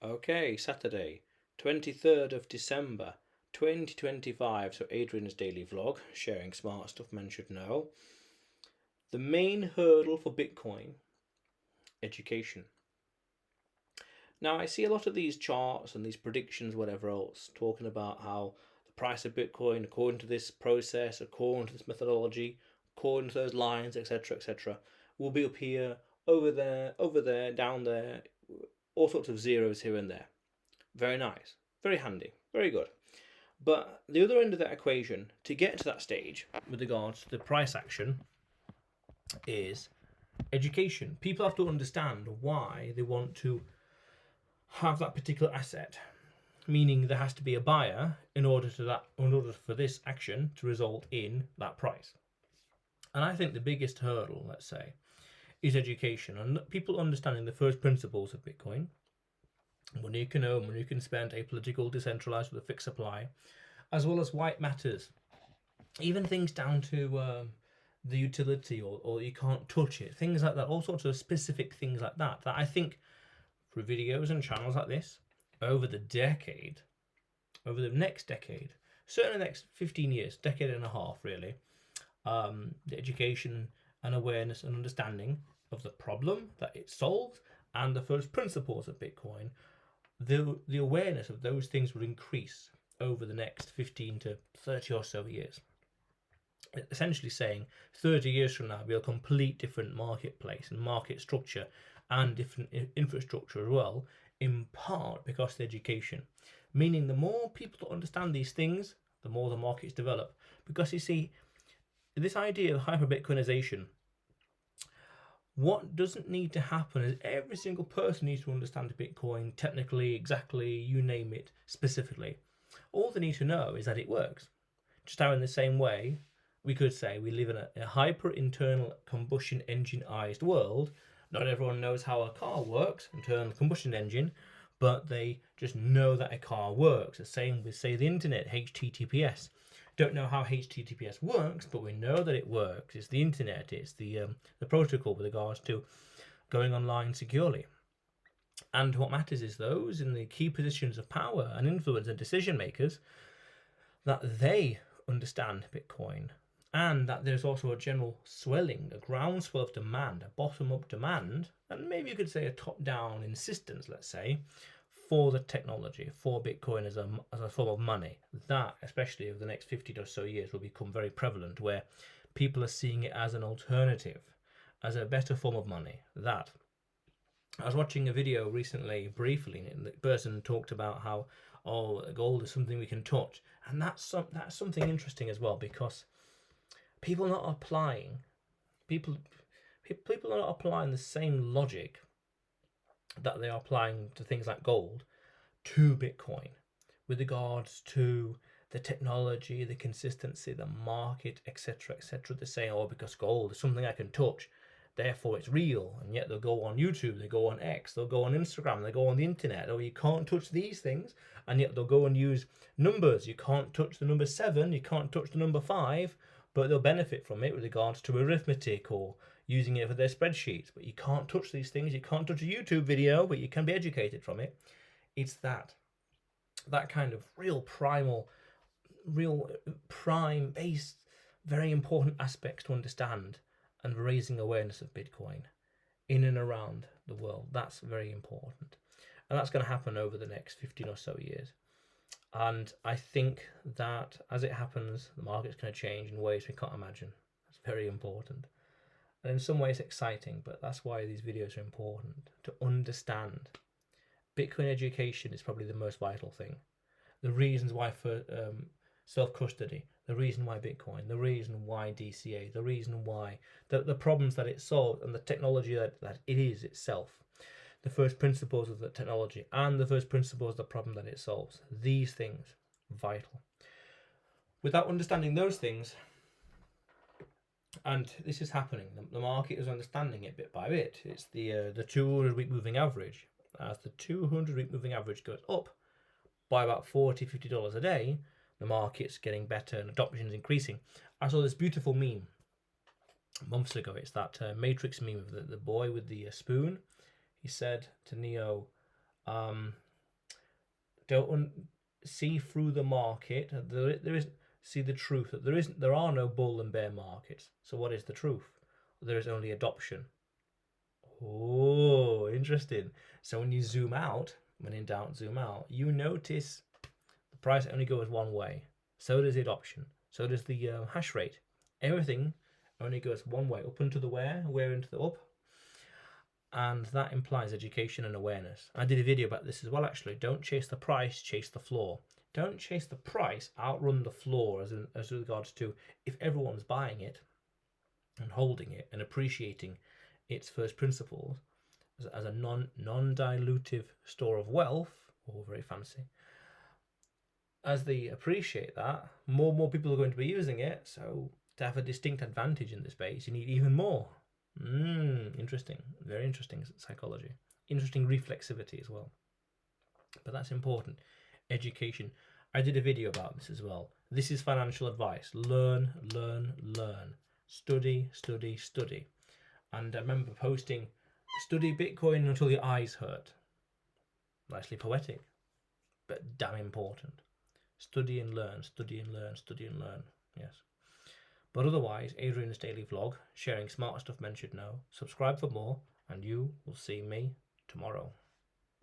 Okay, Saturday, 23rd of December, 2025. So, Adrian's daily vlog, sharing smart stuff men should know. The main hurdle for Bitcoin, education. Now, I see a lot of these charts and these predictions, whatever else, talking about how the price of Bitcoin, according to this process, according to this methodology, according to those lines, etc., will be up here, over there, down there, all sorts of zeros here and there. Very nice, very handy, very good. But the other end of that equation, to get to that stage with regards to the price action, is education. People have to understand why they want to have that particular asset, meaning there has to be a buyer in order for this action to result in that price. And I think the biggest hurdle, let's say, is education and people understanding the first principles of Bitcoin. Money you can own, money you can spend, apolitical, decentralized with a fixed supply, as well as why it matters. Even things down to the utility or you can't touch it, things like that, all sorts of specific things like that I think through videos and channels like this over the next decade, certainly the next 15 years, decade and a half really, the education and awareness and understanding of the problem that it solves and the first principles of Bitcoin, the awareness of those things will increase over the next 15 to 30 or so years. Essentially saying 30 years from now will be a complete different marketplace and market structure and different infrastructure as well, in part because of the education. Meaning the more people understand these things, the more the markets develop. Because you see, this idea of hyper-Bitcoinization, what doesn't need to happen is every single person needs to understand Bitcoin technically, exactly, you name it, specifically. All they need to know is that it works. Just how in the same way, we could say we live in a hyper-internal combustion engine-ized world. Not everyone knows how a car works, internal combustion engine, but they just know that a car works. The same with, say, the internet, HTTPS. Don't know how HTTPS works, but we know that it works. It's the internet, it's the protocol with regards to going online securely. And what matters is those in the key positions of power and influence and decision makers, that they understand Bitcoin, and that there's also a general swelling, a groundswell of demand, a bottom-up demand, and maybe you could say a top-down insistence, let's say, for the technology, for Bitcoin as a form of money. That, especially over the next 50 or so years, will become very prevalent, where people are seeing it as an alternative, as a better form of money. That. I was watching a video recently, briefly, and the person talked about how, gold is something we can touch. And that's something interesting as well, because people are not applying the same logic that they are applying to things like gold to Bitcoin with regards to the technology, the consistency, the market, etc. They say, because gold is something I can touch, therefore it's real. And yet they'll go on YouTube, they go on X, they'll go on Instagram, they go on the internet. You can't touch these things, and yet they'll go and use numbers. You can't touch the number 7, you can't touch the number 5, but they'll benefit from it with regards to arithmetic or using it for their spreadsheets. But you can't touch these things. You can't touch a YouTube video, but you can be educated from it. It's that kind of real prime based, very important aspects to understand and raising awareness of Bitcoin in and around the world. That's very important. And that's going to happen over the next 15 or so years. And I think that as it happens, the market's going to change in ways we can't imagine. That's very important. And in some ways exciting, but that's why these videos are important, to understand. Bitcoin education is probably the most vital thing. The reasons why for self-custody, the reason why Bitcoin, the reason why DCA, the reason why, the problems that it solves and the technology that it is itself. The first principles of the technology and the first principles of the problem that it solves. These things, vital. Without understanding those things, and this is happening, the market is understanding it bit by bit. It's the 200-week moving average. As the 200-week moving average goes up by about $40, $50 a day, the market's getting better and adoption is increasing. I saw this beautiful meme months ago. It's that Matrix meme of the boy with the spoon. He said to Neo, see through the market. There is see the truth that there are no bull and bear markets. So what is the truth? There is only adoption. Oh, interesting. So when you zoom out, when in doubt, zoom out, you notice the price only goes one way. So does the adoption. So does the hash rate. Everything only goes one way, up into the where into the up. And that implies education and awareness. I did a video about this as well, actually. Don't chase the price, chase the floor. Don't chase the price, outrun the floor as regards to if everyone's buying it and holding it and appreciating its first principles as a non-dilutive store of wealth, or very fancy. As they appreciate that, more people are going to be using it. So to have a distinct advantage in this space, you need even more. Interesting. Very interesting psychology. Interesting reflexivity as well. But that's important. Education. I did a video about this as well. This is financial advice. Learn, learn, learn. Study, study, study. And I remember posting, study Bitcoin until your eyes hurt. Nicely poetic, but damn important. Study and learn, study and learn, study and learn. Yes. But otherwise, Adrian's daily vlog, sharing smart stuff men should know. Subscribe for more, and you will see me tomorrow.